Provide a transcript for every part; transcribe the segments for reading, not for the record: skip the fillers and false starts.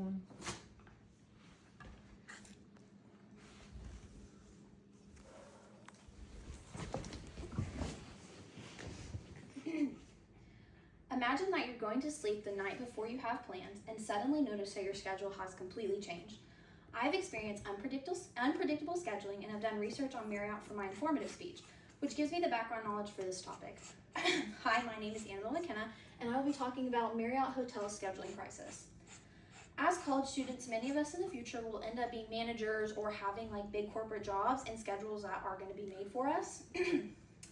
one. Imagine that you're going to sleep the night before you have plans and suddenly notice that your schedule has completely changed. I've experienced unpredictable scheduling and have done research on Marriott for my informative speech, which gives me the background knowledge for this topic. Hi, my name is Annabelle McKenna, and I will be talking about Marriott Hotel scheduling crisis. As college students, many of us in the future will end up being managers or having like big corporate jobs and schedules that are going to be made for us.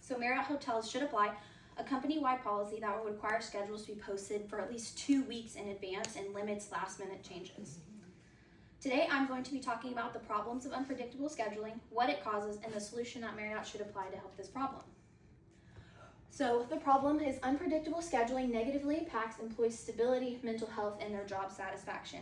So Marriott Hotels should apply a company-wide policy that will require schedules to be posted for at least 2 weeks in advance and limits last-minute changes. Today, I'm going to be talking about the problems of unpredictable scheduling, what it causes, and the solution that Marriott should apply to help this problem. So the problem is unpredictable scheduling negatively impacts employees' stability, mental health, and their job satisfaction.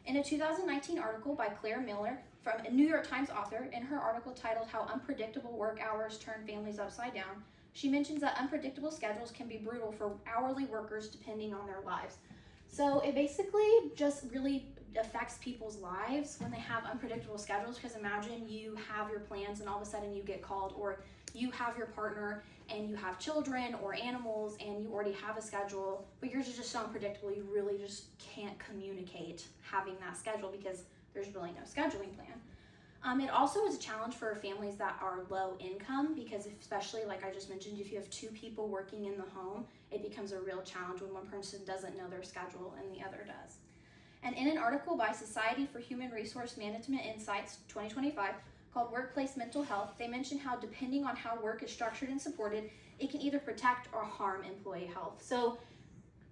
In a 2019 article by Claire Miller, from a New York Times author, in her article titled How Unpredictable Work Hours Turn Families Upside Down, she mentions that unpredictable schedules can be brutal for hourly workers depending on their lives. So it basically just really affects people's lives when they have unpredictable schedules, because imagine you have your plans and all of a sudden you get called, or you have your partner and you have children or animals and you already have a schedule, but yours is just so unpredictable you really just can't communicate having that schedule because there's really no scheduling plan. It also is a challenge for families that are low income, because especially like I just mentioned, if you have 2 people working in the home, it becomes a real challenge when one person doesn't know their schedule and the other does. And in an article by Society for Human Resource Management Insights 2025 called Workplace Mental Health, they mention how depending on how work is structured and supported, it can either protect or harm employee health. So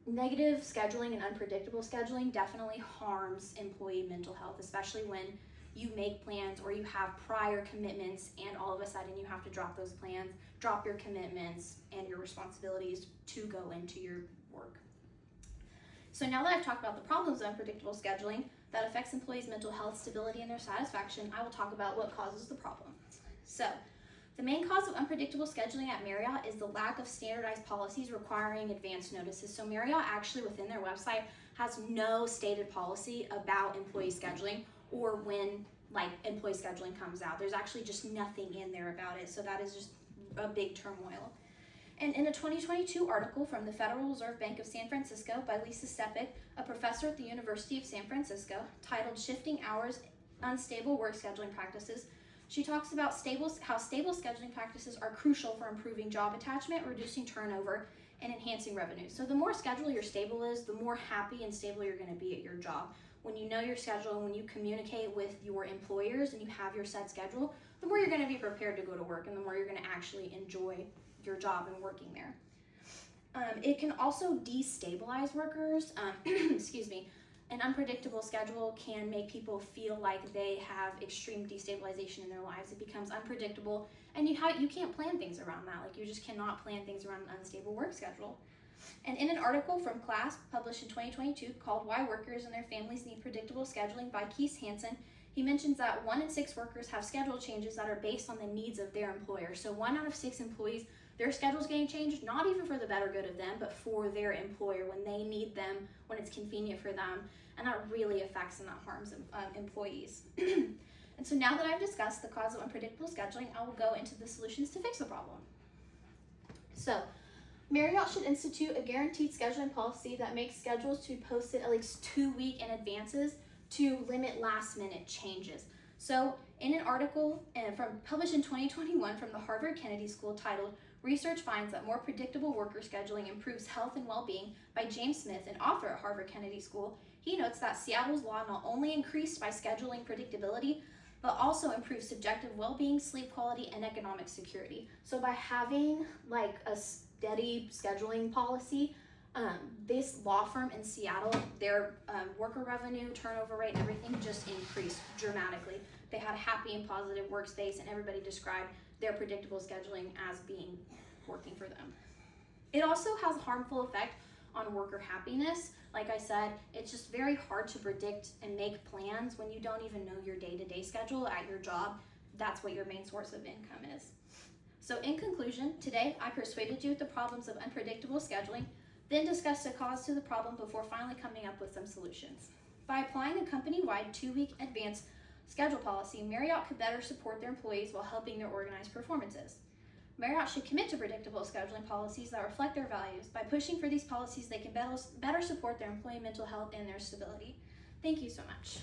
negative scheduling and unpredictable scheduling definitely harms employee mental health, especially when you make plans or you have prior commitments and all of a sudden you have to drop those plans, drop your commitments and your responsibilities to go into your work. So now that I've talked about the problems of unpredictable scheduling that affects employees' mental health, stability, and their satisfaction, I will talk about what causes the problem. So the main cause of unpredictable scheduling at Marriott is the lack of standardized policies requiring advance notices. So Marriott actually within their website has no stated policy about employee scheduling or when like employee scheduling comes out. There's actually just nothing in there about it. So that is just a big turmoil. And in a 2022 article from the Federal Reserve Bank of San Francisco by Lisa Stepik, a professor at the University of San Francisco, titled Shifting Hours, Unstable Work Scheduling Practices, she talks about how stable scheduling practices are crucial for improving job attachment, reducing turnover, and enhancing revenue. So the more schedule your stable is, the more happy and stable you're going to be at your job. When you know your schedule, when you communicate with your employers and you have your set schedule, the more you're going to be prepared to go to work and the more you're going to actually enjoy your job and working there. It can also destabilize workers. Excuse me. An unpredictable schedule can make people feel like they have extreme destabilization in their lives. It becomes unpredictable and you can't plan things around that. Like you just cannot plan things around an unstable work schedule. And in an article from Class published in 2022 called Why Workers and Their Families Need Predictable Scheduling by Keith Hansen, he mentions that 1 in 6 workers have schedule changes that are based on the needs of their employer. So 1 out of 6 employees, their schedule's getting changed, not even for the better good of them, but for their employer when they need them, when it's convenient for them. And that really affects and that harms employees. And so now that I've discussed the cause of unpredictable scheduling, I will go into the solutions to fix the problem. So Marriott should institute a guaranteed scheduling policy that makes schedules to be posted at least 2 weeks in advances to limit last-minute changes. So in an article published in 2021 from the Harvard Kennedy School titled Research Finds That More Predictable Worker Scheduling Improves Health and Well-Being by James Smith, an author at Harvard Kennedy School, he notes that Seattle's law not only increased by scheduling predictability, but also improves subjective well-being, sleep quality, and economic security. So by having like a steady scheduling policy, this law firm in Seattle, their worker revenue, turnover rate, and everything just increased dramatically. They had a happy and positive workspace, and everybody described their predictable scheduling as being working for them. It also has a harmful effect on worker happiness. Like I said, it's just very hard to predict and make plans when you don't even know your day-to-day schedule at your job. That's what your main source of income is. So in conclusion, today I persuaded you with the problems of unpredictable scheduling, then discussed the cause to the problem before finally coming up with some solutions. By applying a company-wide 2-week advance schedule policy, Marriott could better support their employees while helping their organized performances. Marriott should commit to predictable scheduling policies that reflect their values. By pushing for these policies, they can better support their employee mental health and their stability. Thank you so much.